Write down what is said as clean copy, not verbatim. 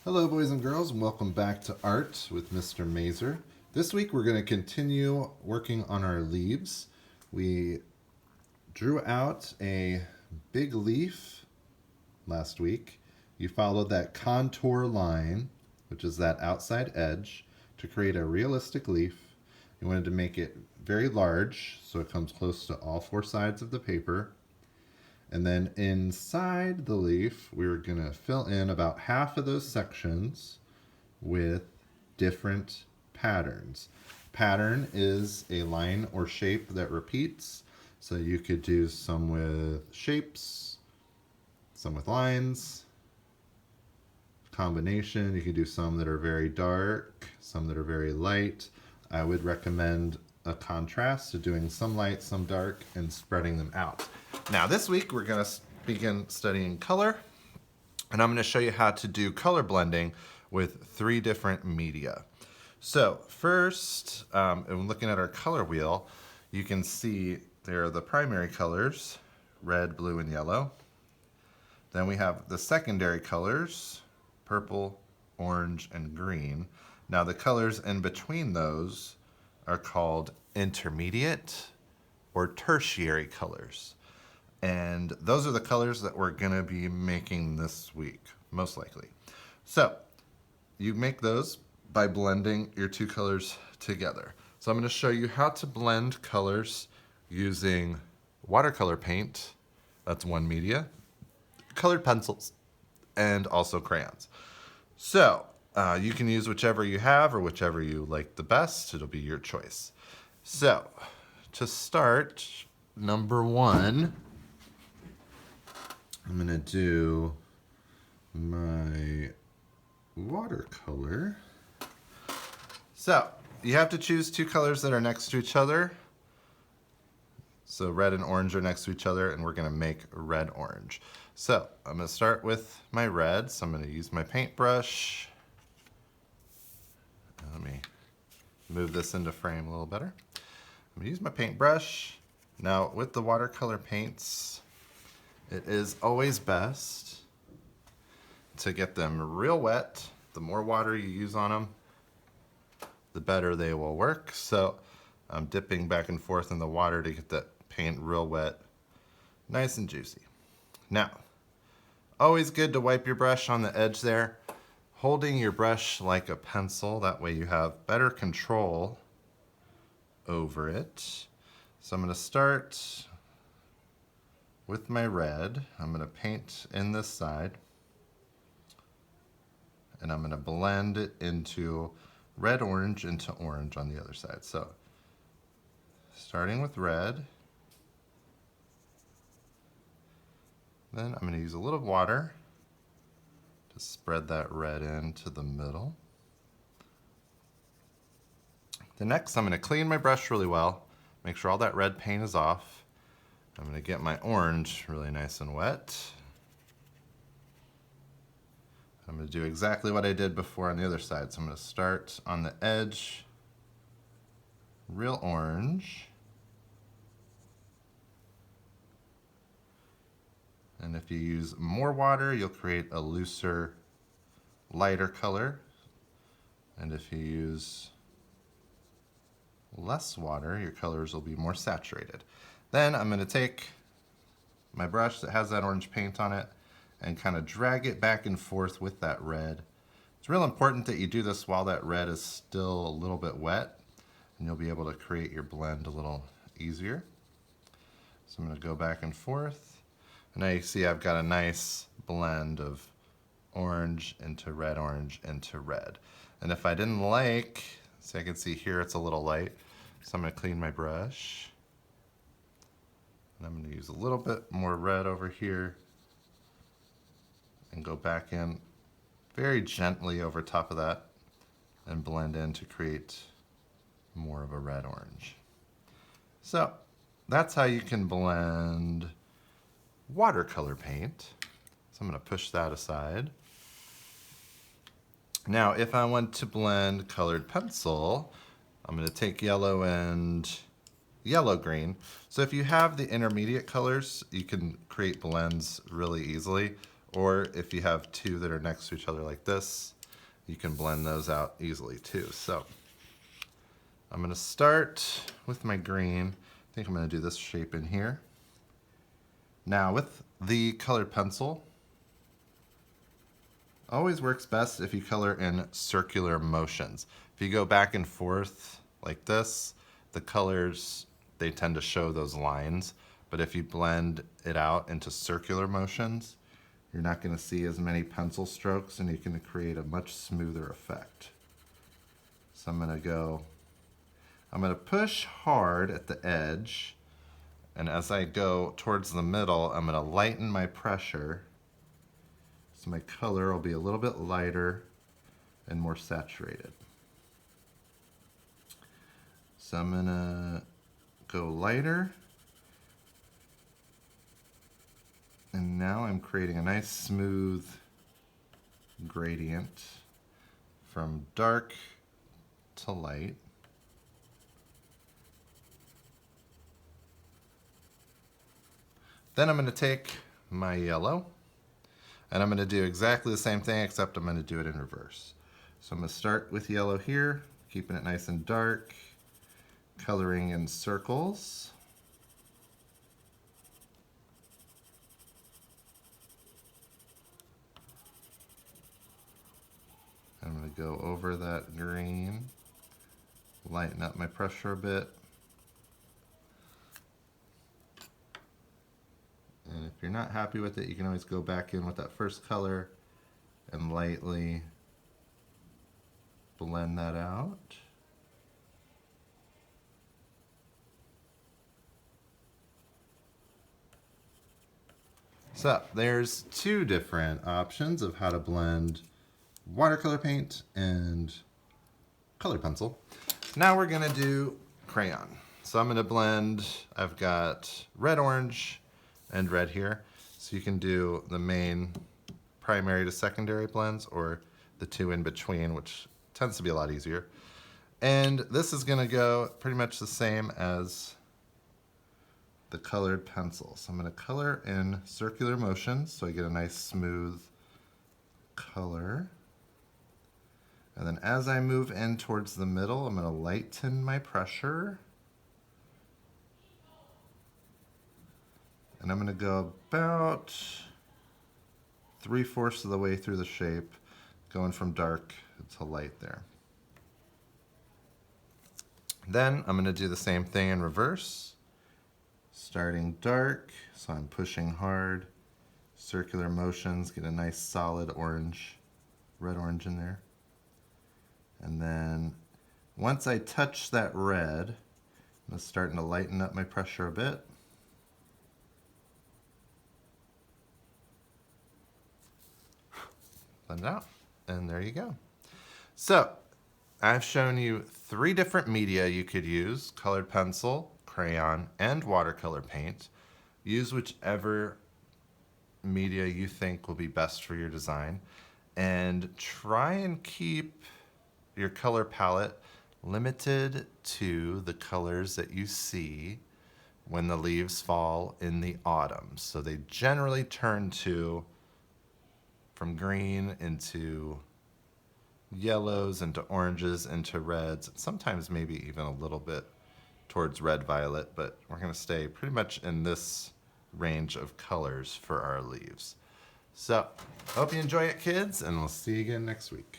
Hello, boys and girls, and welcome back to Art with Mr. Mazer. This week we're going to continue working on our leaves. We drew out a big leaf last week. You followed that contour line, which is that outside edge, to create a realistic leaf. You wanted to make it very large so it comes close to all four sides of the paper. And then inside the leaf, we were going to fill in about half of those sections with different patterns. Pattern is a line or shape that repeats. So you could do some with shapes, some with lines, combination. You could do some that are very dark, some that are very light. I would recommend a contrast, so doing some light, some dark, and spreading them out. Now this week we're going to begin studying color, and I'm going to show you how to do color blending with 3 different media. So first, looking at our color wheel, you can see there are the primary colors, red, blue, and yellow. Then we have the secondary colors, purple, orange, and green. Now the colors in between those are called intermediate or tertiary colors. And those are the colors that we're gonna be making this week, most likely. So you make those by blending your 2 colors together. So I'm gonna show you how to blend colors using watercolor paint, that's one media, colored pencils, and also crayons. So you can use whichever you have or whichever you like the best. It'll be your choice. So to start, number 1, I'm gonna do my watercolor. So you have to choose 2 colors that are next to each other. So red and orange are next to each other, and we're gonna make red-orange. So I'm gonna start with my red. So I'm gonna use my paintbrush. Let me move this into frame a little better. I'm gonna use my paintbrush. Now with the watercolor paints, it is always best to get them real wet. The more water you use on them, the better they will work. So I'm dipping back and forth in the water to get that paint real wet, nice and juicy. Now, always good to wipe your brush on the edge there, holding your brush like a pencil. That way you have better control over it. So I'm going to start with my red. I'm going to paint in this side, and I'm going to blend it into red-orange into orange on the other side. So starting with red, then I'm going to use a little water to spread that red into the middle. The next, I'm going to clean my brush really well, make sure all that red paint is off. I'm going to get my orange really nice and wet. I'm going to do exactly what I did before on the other side. So I'm going to start on the edge, real orange. And if you use more water, you'll create a looser, lighter color. And if you use less water, your colors will be more saturated. Then I'm going to take my brush that has that orange paint on it and kind of drag it back and forth with that red. It's real important that you do this while that red is still a little bit wet, and you'll be able to create your blend a little easier. So I'm going to go back and forth. And now you see I've got a nice blend of orange into red, orange into red. And if I didn't like, so I can see here it's a little light, so I'm going to clean my brush. And I'm going to use a little bit more red over here and go back in very gently over top of that and blend in to create more of a red-orange. So that's how you can blend watercolor paint. So I'm going to push that aside. Now if I want to blend colored pencil, I'm going to take yellow and yellow-green. So if you have the intermediate colors, you can create blends really easily. Or if you have two that are next to each other like this, you can blend those out easily too. So I'm going to start with my green. I think I'm going to do this shape in here. Now with the colored pencil, always works best if you color in circular motions. If you go back and forth like this, the colors, they tend to show those lines. But if you blend it out into circular motions, you're not going to see as many pencil strokes and you can create a much smoother effect. So I'm going to push hard at the edge, and as I go towards the middle, I'm going to lighten my pressure so my color will be a little bit lighter and more saturated. So I'm going to go lighter, and now I'm creating a nice smooth gradient from dark to light. Then I'm going to take my yellow and I'm going to do exactly the same thing, except I'm going to do it in reverse. So I'm going to start with yellow here, keeping it nice and dark, coloring in circles. I'm going to go over that green, lighten up my pressure a bit. And if you're not happy with it, you can always go back in with that first color and lightly blend that out. So there's two different options of how to blend watercolor paint and color pencil. Now we're gonna do crayon. So I'm gonna blend, I've got red, orange, and red here. So you can do the main primary to secondary blends or the two in between, which tends to be a lot easier. And this is gonna go pretty much the same as the colored pencil. So I'm gonna color in circular motions so I get a nice smooth color. And then as I move in towards the middle, I'm gonna lighten my pressure. And I'm gonna go about 3/4 of the way through the shape, going from dark to light there. Then I'm gonna do the same thing in reverse, starting dark, so I'm pushing hard, circular motions, get a nice solid orange, red-orange in there. And then once I touch that red, I'm starting to lighten up my pressure a bit. Blend it out, and there you go. So I've shown you 3 different media you could use: colored pencil, crayon, and watercolor paint. Use whichever media you think will be best for your design, and try and keep your color palette limited to the colors that you see when the leaves fall in the autumn. So they generally turn to from green into yellows, into oranges, into reds, sometimes maybe even a little bit towards red violet, but we're gonna stay pretty much in this range of colors for our leaves. So, hope you enjoy it, kids, and we'll see you again next week.